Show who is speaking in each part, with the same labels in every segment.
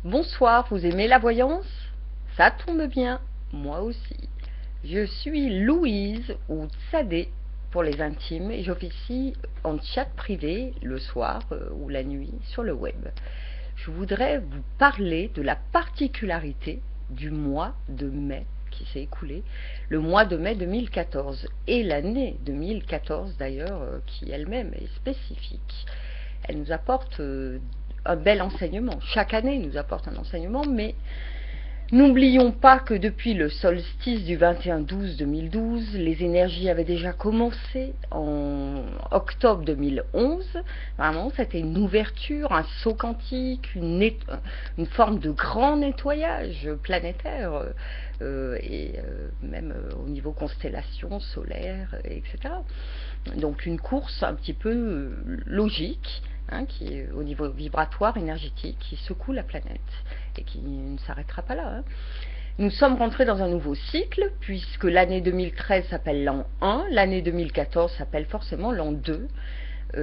Speaker 1: Bonsoir, vous aimez la voyance? Ça tombe bien, moi aussi. Je suis Louise ou Tsadé pour les intimes et j'officie en chat privé le soir ou la nuit sur le web. Je voudrais vous parler de la particularité du mois de mai qui s'est écoulé, le mois de mai 2014 et l'année 2014 d'ailleurs qui elle-même est spécifique. Elle nous apporte un bel enseignement. Chaque année nous apporte un enseignement, mais n'oublions pas que depuis le solstice du 21-12-2012, les énergies avaient déjà commencé en octobre 2011. Vraiment, c'était une ouverture, un saut quantique, une forme de grand nettoyage planétaire, même au niveau constellation solaire, etc. Donc une course un petit peu logique, qui est au niveau vibratoire, énergétique, qui secoue la planète et qui ne s'arrêtera pas là. Nous sommes rentrés dans un nouveau cycle, puisque l'année 2013 s'appelle l'an 1, l'année 2014 s'appelle forcément l'an 2.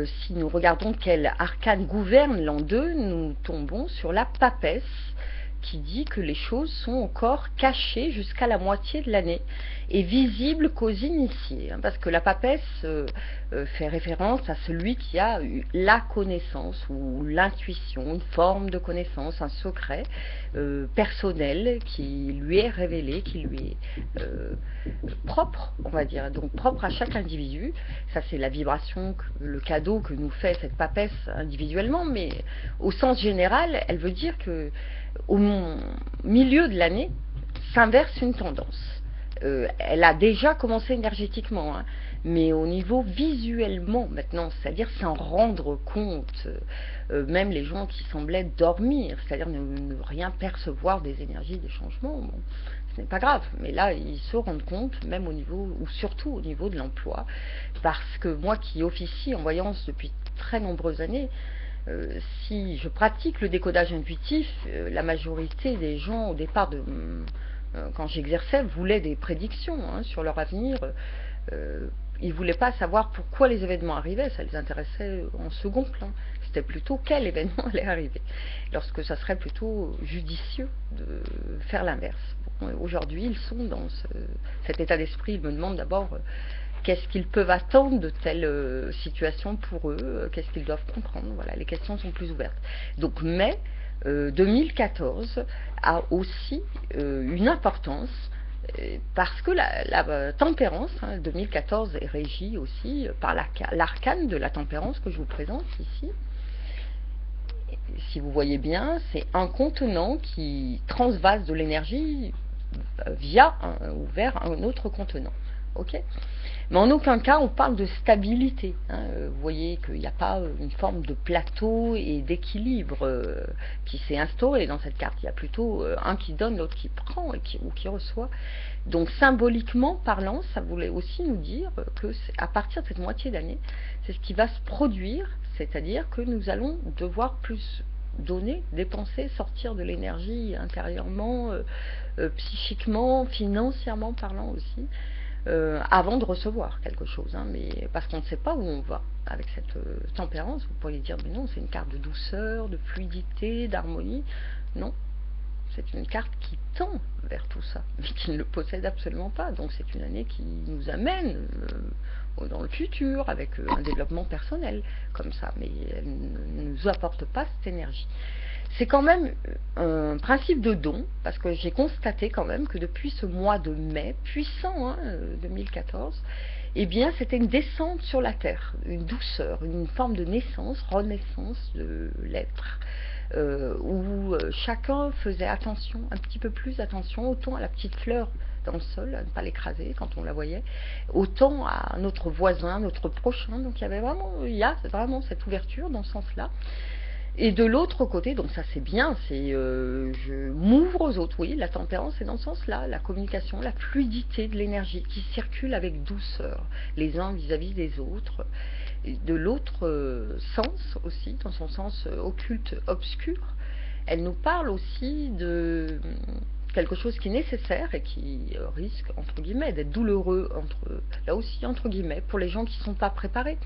Speaker 1: Si nous regardons quel arcane gouverne l'an 2, nous tombons sur la papesse, qui dit que les choses sont encore cachées jusqu'à la moitié de l'année et visibles qu'aux initiés, parce que la papesse fait référence à celui qui a eu la connaissance ou l'intuition, une forme de connaissance, un secret personnel qui lui est révélé, qui lui est propre, on va dire, donc propre à chaque individu. Ça, c'est la vibration, le cadeau que nous fait cette papesse individuellement, mais au sens général, elle veut dire que au milieu de l'année s'inverse une tendance. Elle a déjà commencé énergétiquement, mais au niveau visuellement maintenant, c'est-à-dire s'en rendre compte, même les gens qui semblaient dormir, c'est-à-dire ne rien percevoir des énergies, des changements, bon, ce n'est pas grave, mais là ils se rendent compte, même au niveau, ou surtout au niveau de l'emploi, parce que moi qui officie en voyance depuis très nombreuses années, si je pratique le décodage intuitif, la majorité des gens au départ quand j'exerçais voulaient des prédictions sur leur avenir. Ils ne voulaient pas savoir pourquoi les événements arrivaient, ça les intéressait en second plan. C'était plutôt quel événement allait arriver, lorsque ça serait plutôt judicieux de faire l'inverse. Bon, aujourd'hui, ils sont dans cet état d'esprit. Ils me demandent d'abord qu'est-ce qu'ils peuvent attendre de telle situation pour eux, qu'est-ce qu'ils doivent comprendre. Voilà, les questions sont plus ouvertes. Donc mai 2014 a aussi une importance parce que la tempérance, 2014 est régie aussi par l'arcane de la tempérance que je vous présente ici. Si vous voyez bien, c'est un contenant qui transvase de l'énergie via ou vers un autre contenant. Ok, mais en aucun cas on parle de stabilité. Vous voyez qu'il n'y a pas une forme de plateau et d'équilibre qui s'est instauré dans cette carte. Il y a plutôt un qui donne, l'autre qui prend ou qui reçoit. Donc symboliquement parlant, ça voulait aussi nous dire que à partir de cette moitié d'année, c'est ce qui va se produire, c'est-à-dire que nous allons devoir plus donner, dépenser, sortir de l'énergie intérieurement, psychiquement, financièrement parlant aussi. Avant de recevoir quelque chose, mais parce qu'on ne sait pas où on va avec cette tempérance. Vous pourriez dire mais non, c'est une carte de douceur, de fluidité, d'harmonie. Non, c'est une carte qui tend vers tout ça, mais qui ne le possède absolument pas. Donc c'est une année qui nous amène dans le futur avec un développement personnel comme ça, mais elle ne nous apporte pas cette énergie. C'est quand même un principe de don, parce que j'ai constaté quand même que depuis ce mois de mai, puissant 2014, eh bien c'était une descente sur la terre, une douceur, une forme de naissance, renaissance de l'être, où chacun faisait attention, un petit peu plus attention, autant à la petite fleur dans le sol, à ne pas l'écraser quand on la voyait, autant à notre voisin, notre prochain. Donc il y a vraiment cette ouverture dans ce sens-là. Et de l'autre côté, donc ça c'est bien, c'est je m'ouvre aux autres, oui, la tempérance c'est dans ce sens-là, la communication, la fluidité de l'énergie qui circule avec douceur, les uns vis-à-vis des autres. Et de l'autre sens aussi, dans son sens occulte, obscur, elle nous parle aussi de quelque chose qui est nécessaire et qui risque, entre guillemets, d'être douloureux, là aussi, entre guillemets, pour les gens qui ne sont pas préparés.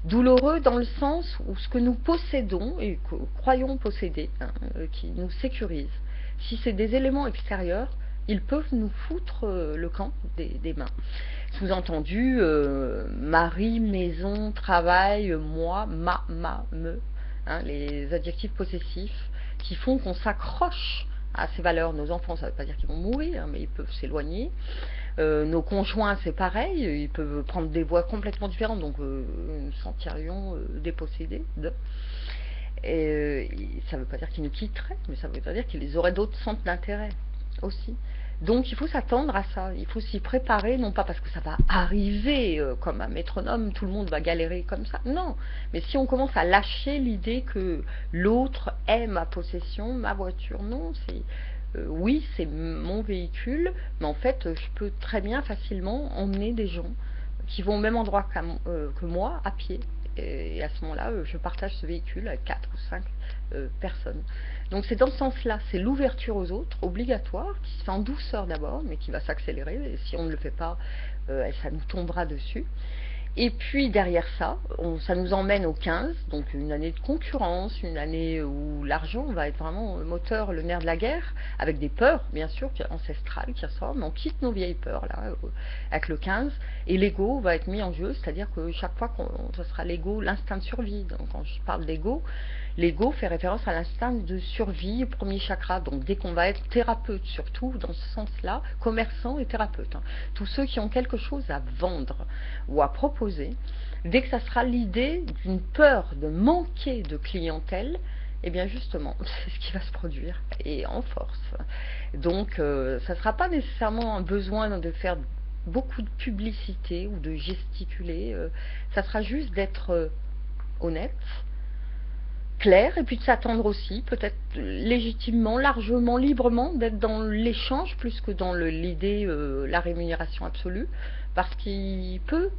Speaker 1: Douloureux dans le sens où ce que nous possédons et que croyons posséder, hein, qui nous sécurise, si c'est des éléments extérieurs, ils peuvent nous foutre le camp des mains. Sous-entendu, mari, maison, travail, moi, me, hein, les adjectifs possessifs qui font qu'on s'accroche à ces valeurs. Nos enfants, ça ne veut pas dire qu'ils vont mourir, hein, mais ils peuvent s'éloigner. Nos conjoints, c'est pareil, ils peuvent prendre des voies complètement différentes, donc nous sentirions dépossédés de. Et ça ne veut pas dire qu'ils nous quitteraient, mais ça veut dire qu'ils auraient d'autres centres d'intérêt aussi. Donc il faut s'attendre à ça, il faut s'y préparer, non pas parce que ça va arriver comme un métronome, tout le monde va galérer comme ça, non. Mais si on commence à lâcher l'idée que l'autre est ma possession, ma voiture, non, c'est... oui, c'est mon véhicule, mais en fait, je peux très bien facilement emmener des gens qui vont au même endroit que moi, à pied. Et à ce moment-là, je partage ce véhicule avec 4 ou 5 personnes. Donc c'est dans ce sens-là, c'est l'ouverture aux autres, obligatoire, qui se fait en douceur d'abord, mais qui va s'accélérer, et si on ne le fait pas, ça nous tombera dessus. Et puis derrière ça, ça nous emmène au 15, donc une année de concurrence, une année où l'argent va être vraiment le moteur, le nerf de la guerre, avec des peurs, bien sûr, ancestrales qui ressortent, mais on quitte nos vieilles peurs, là, avec le 15, et l'ego va être mis en jeu, c'est-à-dire que chaque fois, ce sera l'ego, l'instinct de survie. Donc quand je parle d'ego, l'ego fait référence à l'instinct de survie, au premier chakra. Donc dès qu'on va être thérapeute, surtout dans ce sens-là, commerçant et thérapeute, hein, tous ceux qui ont quelque chose à vendre ou à proposer, dès que ça sera l'idée d'une peur de manquer de clientèle, et bien justement, c'est ce qui va se produire, et en force. Donc ça ne sera pas nécessairement un besoin de faire beaucoup de publicité ou de gesticuler, ça sera juste d'être honnête, clair, et puis de s'attendre aussi, peut-être légitimement, largement, librement, d'être dans l'échange plus que dans l'idée, la rémunération absolue, parce qu'il peut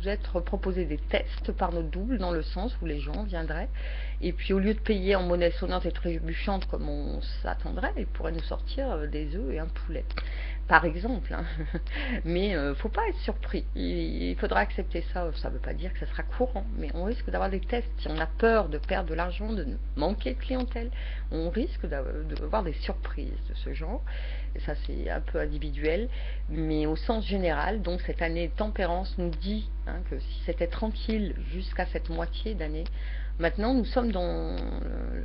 Speaker 1: être proposé des tests par notre double, dans le sens où les gens viendraient, et puis au lieu de payer en monnaie sonnante et trébuchante comme on s'attendrait, ils pourraient nous sortir des œufs et un poulet, par exemple, hein. Mais faut pas être surpris, il faudra accepter ça. Ça veut pas dire que ça sera courant, mais on risque d'avoir des tests. Si on a peur de perdre de l'argent, de manquer de clientèle, on risque d'avoir des surprises de ce genre, et ça c'est un peu individuel, mais au sens général. Donc cette année tempérance nous dit, hein, que si c'était tranquille jusqu'à cette moitié d'année, maintenant nous sommes dans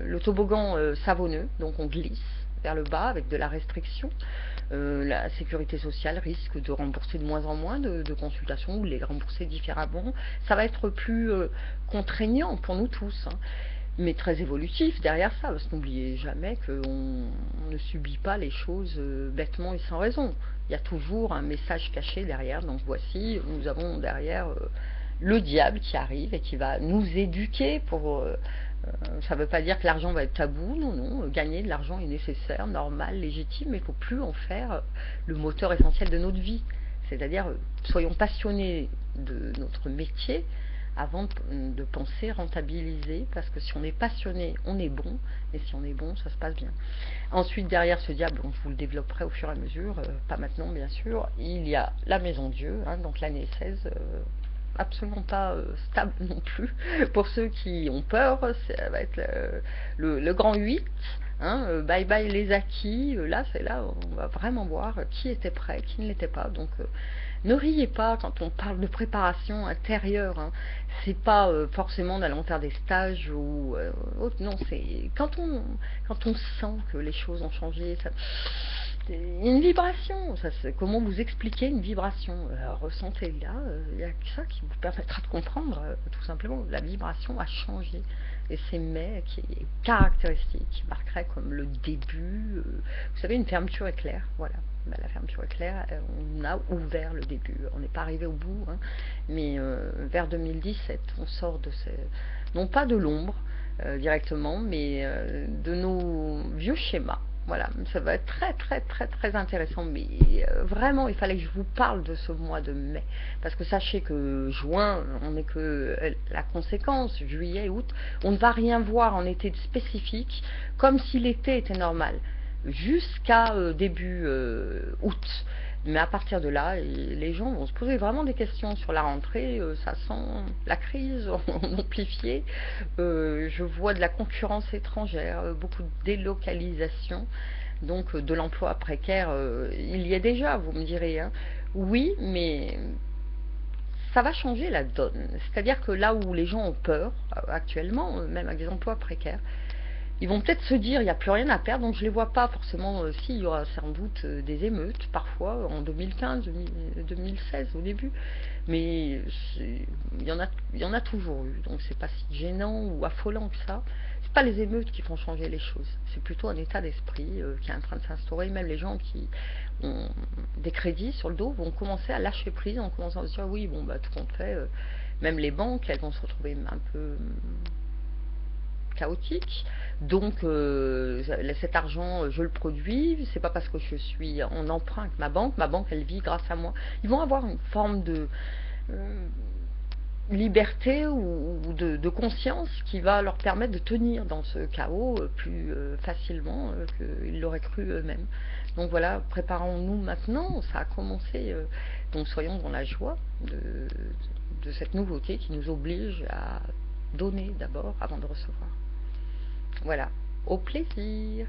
Speaker 1: le toboggan savonneux, donc on glisse vers le bas avec de la restriction. La sécurité sociale risque de rembourser de moins en moins de consultations, ou les rembourser différemment. Ça va être plus contraignant pour nous tous, hein, mais très évolutif derrière ça, parce que n'oubliez jamais qu'on ne subit pas les choses bêtement et sans raison. Il y a toujours un message caché derrière. Donc voici, nous avons derrière le diable qui arrive et qui va nous éduquer pour... ça ne veut pas dire que l'argent va être tabou, non, non, gagner de l'argent est nécessaire, normal, légitime, mais il ne faut plus en faire le moteur essentiel de notre vie. C'est-à-dire, soyons passionnés de notre métier avant de penser rentabiliser, parce que si on est passionné, on est bon, et si on est bon, ça se passe bien. Ensuite, derrière ce diable, je vous le développerai au fur et à mesure, pas maintenant bien sûr, il y a la maison Dieu, hein, donc l'année 16, absolument pas stable non plus. Pour ceux qui ont peur, ça va être le grand 8, hein, bye bye les acquis. Là, c'est là où on va vraiment voir qui était prêt, qui ne l'était pas. Donc ne riez pas quand on parle de préparation intérieure, hein. C'est pas forcément d'aller faire des stages ou autre, non, c'est quand on sent que les choses ont changé, ça, une vibration, ça, comment vous expliquer une vibration, ressentez-la, il n'y a que ça qui vous permettra de comprendre, tout simplement, la vibration a changé, et c'est mais qui est caractéristique, qui marquerait comme le début, vous savez, une fermeture éclair, voilà, ben, la fermeture éclair, on a ouvert le début, on n'est pas arrivé au bout, hein, mais vers 2017, on sort de ces, non pas de l'ombre directement, mais de nos vieux schémas. Voilà, ça va être très très très très intéressant, mais vraiment il fallait que je vous parle de ce mois de mai, parce que sachez que juin, on n'est que la conséquence, juillet, août, on ne va rien voir en été spécifique, comme si l'été était normal, jusqu'à début août. Mais à partir de là, les gens vont se poser vraiment des questions sur la rentrée. Ça sent la crise amplifiée. Je vois de la concurrence étrangère, beaucoup de délocalisation. Donc de l'emploi précaire, il y a déjà, vous me direz, hein. Oui, mais ça va changer la donne. C'est-à-dire que là où les gens ont peur, actuellement, même avec des emplois précaires, ils vont peut-être se dire il n'y a plus rien à perdre, donc je ne les vois pas forcément. Si, il y aura sans doute des émeutes, parfois, en 2015, 2016 au début, mais il y en a toujours eu, donc c'est pas si gênant ou affolant que ça. C'est pas les émeutes qui font changer les choses, c'est plutôt un état d'esprit qui est en train de s'instaurer. Même les gens qui ont des crédits sur le dos vont commencer à lâcher prise en commençant à se dire oui, bon, bah, tout compte fait, même les banques, elles vont se retrouver un peu chaotique. Donc cet argent, je le produis, c'est pas parce que je suis en emprunt que ma banque elle vit grâce à moi. Ils vont avoir une forme de liberté ou de conscience qui va leur permettre de tenir dans ce chaos plus facilement qu'ils l'auraient cru eux-mêmes. Donc voilà, préparons-nous maintenant, ça a commencé, donc soyons dans la joie de cette nouveauté qui nous oblige à donner d'abord avant de recevoir. Voilà, au plaisir.